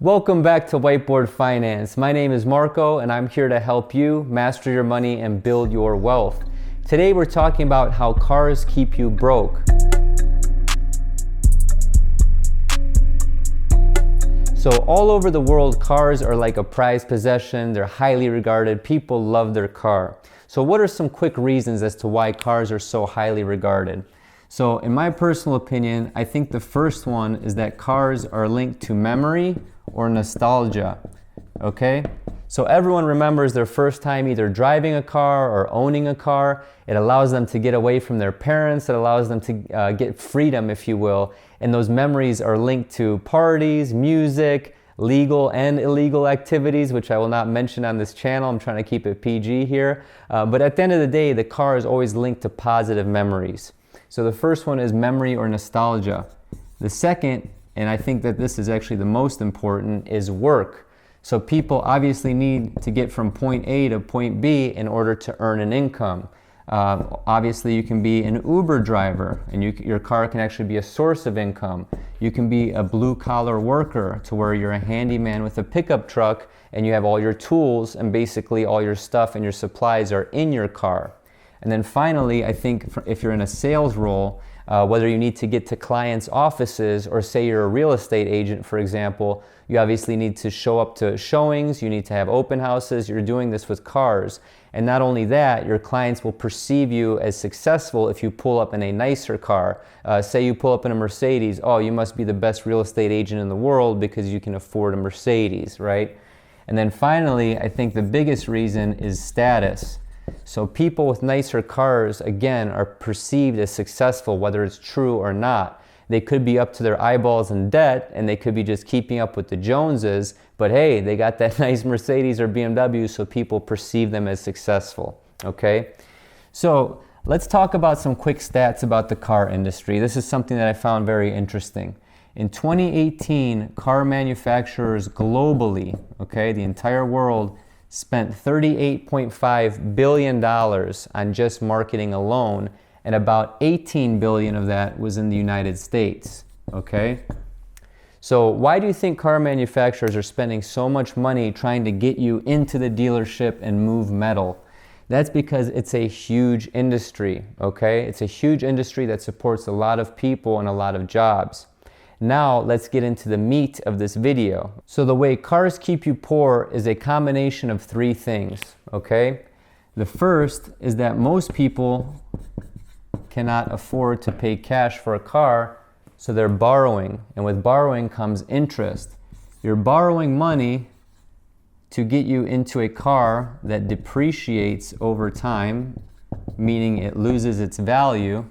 Welcome back to Whiteboard Finance. My name is Marco and I'm here to help you master your money and build your wealth. Today we're talking about how cars keep you broke. So all over the world, cars are like a prized possession. They're highly regarded. People love their car. So what are some quick reasons as to why cars are so highly regarded? So in my personal opinion, I think the first one is that cars are linked to memory or nostalgia, okay? So everyone remembers their first time either driving a car or owning a car. It allows them to get away from their parents. It allows them to get freedom, if you will. And those memories are linked to parties, music, legal and illegal activities, which I will not mention on this channel. I'm trying to keep it PG here. But at the end of the day, the car is always linked to positive memories. So the first one is memory or nostalgia. The second, and I think that this is actually the most important, is work. So people obviously need to get from point A to point B in order to earn an income. Obviously you can be an Uber driver and your car can actually be a source of income. You can be a blue collar worker to where you're a handyman with a pickup truck and you have all your tools and basically all your stuff and your supplies are in your car. And then finally, I think if you're in a sales role, whether you need to get to clients' offices or say you're a real estate agent, for example, you obviously need to show up to showings, you need to have open houses, you're doing this with cars. And not only that, your clients will perceive you as successful if you pull up in a nicer car. Say you pull up in a Mercedes, oh, you must be the best real estate agent in the world because you can afford a Mercedes, right? And then finally, I think the biggest reason is status. So people with nicer cars, again, are perceived as successful, whether it's true or not. They could be up to their eyeballs in debt and they could be just keeping up with the Joneses, but hey, they got that nice Mercedes or BMW, so people perceive them as successful, okay? So let's talk about some quick stats about the car industry. This is something that I found very interesting. In 2018, car manufacturers globally, okay, the entire world, spent $38.5 billion on just marketing alone, and about $18 billion of that was in the United States, okay? So why do you think car manufacturers are spending so much money trying to get you into the dealership and move metal? That's because it's a huge industry, okay? It's a huge industry that supports a lot of people and a lot of jobs. Now let's get into the meat of this video. So the way cars keep you poor is a combination of three things, okay? The first is that most people cannot afford to pay cash for a car, so they're borrowing. And with borrowing comes interest. You're borrowing money to get you into a car that depreciates over time, meaning it loses its value.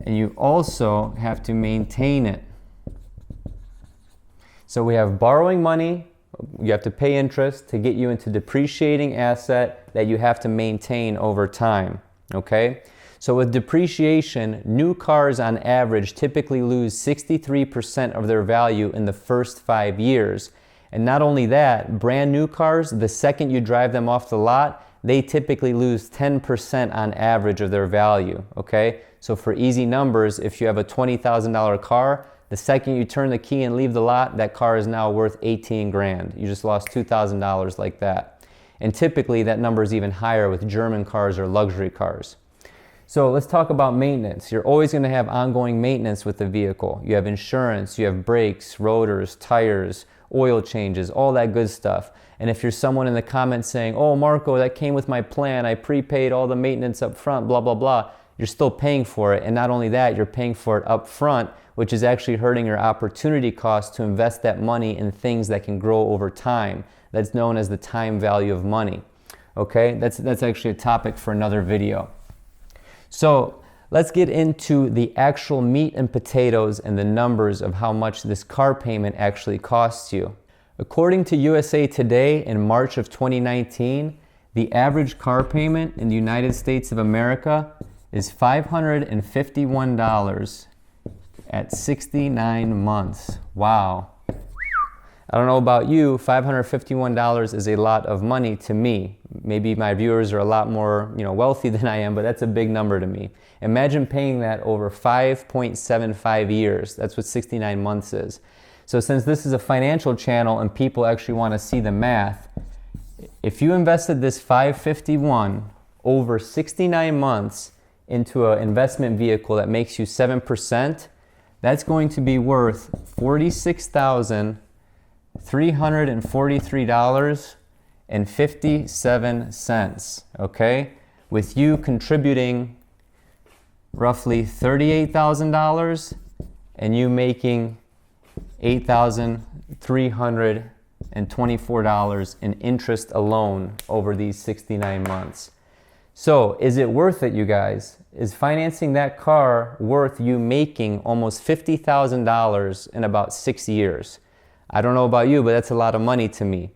And you also have to maintain it. So we have borrowing money, you have to pay interest to get you into depreciating asset that you have to maintain over time, okay? So with depreciation, new cars on average typically lose 63% of their value in the first 5 years. And not only that, brand new cars, the second you drive them off the lot, they typically lose 10% on average of their value, okay? So for easy numbers, if you have a $20,000 car, the second you turn the key and leave the lot, that car is now worth 18 grand. You just lost $2,000 like that. And typically that number is even higher with German cars or luxury cars. So let's talk about maintenance. You're always going to have ongoing maintenance with the vehicle. You have insurance, you have brakes, rotors, tires, oil changes, all that good stuff. And if you're someone in the comments saying, oh, Marco, that came with my plan, I prepaid all the maintenance up front, blah, blah, blah, you're still paying for it. And not only that, you're paying for it up front, which is actually hurting your opportunity cost to invest that money in things that can grow over time. That's known as the time value of money. Okay, that's actually a topic for another video. So let's get into the actual meat and potatoes and the numbers of how much this car payment actually costs you. According to USA Today in March of 2019, the average car payment in the United States of America is $551 at 69 months. Wow. I don't know about you, $551 is a lot of money to me. Maybe my viewers are a lot more, wealthy than I am, but that's a big number to me. Imagine paying that over 5.75 years. That's what 69 months is. So since this is a financial channel and people actually want to see the math, if you invested this $551 over 69 months into an investment vehicle that makes you 7%, that's going to be worth $46,343.57, okay? With you contributing roughly $38,000 and you making $8,324 in interest alone over these 69 months. So is it worth it, you guys? Is financing that car worth you making almost $50,000 in about 6 years? I don't know about you, but that's a lot of money to me.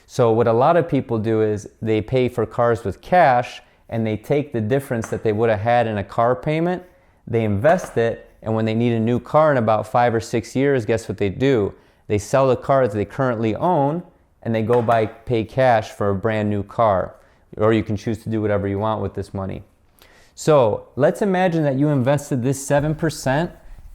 So what a lot of people do is they pay for cars with cash and they take the difference that they would have had in a car payment, they invest it, and when they need a new car in about 5 or 6 years, guess what they do? They sell the car that they currently own and they go pay cash for a brand new car. Or you can choose to do whatever you want with this money. So let's imagine that you invested this 7%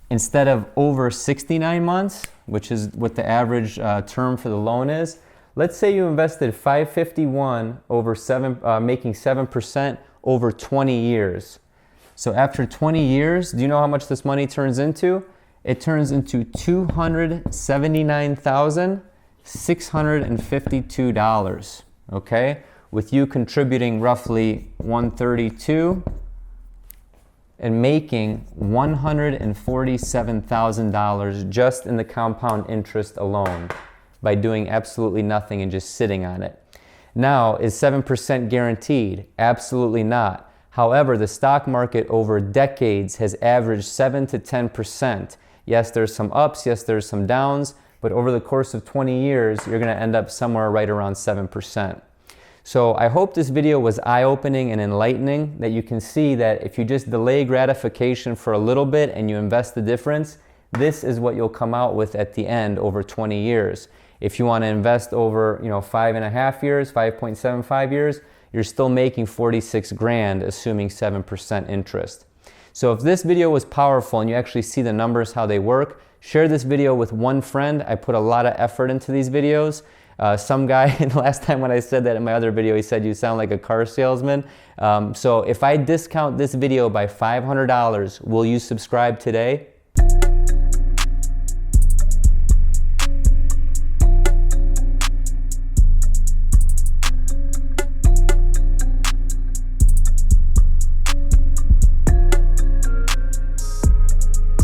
instead of over 69 months, which is what the average term for the loan is. Let's say you invested $551 over making 7% over 20 years. So after 20 years, do you know how much this money turns into? It turns into $279,652, okay? With you contributing roughly $132 and making $147,000 just in the compound interest alone by doing absolutely nothing and just sitting on it. Now, is 7% guaranteed? Absolutely not. However, the stock market over decades has averaged 7 to 10%. Yes, there's some ups, yes, there's some downs, but over the course of 20 years, you're going to end up somewhere right around 7%. So I hope this video was eye-opening and enlightening, that you can see that if you just delay gratification for a little bit and you invest the difference, this is what you'll come out with at the end over 20 years. If you want to invest over 5.5 years, 5.75 years, you're still making 46 grand, assuming 7% interest. So if this video was powerful and you actually see the numbers, how they work, share this video with one friend. I put a lot of effort into these videos. Some guy, last time when I said that in my other video, he said you sound like a car salesman. So if I discount this video by $500, will you subscribe today?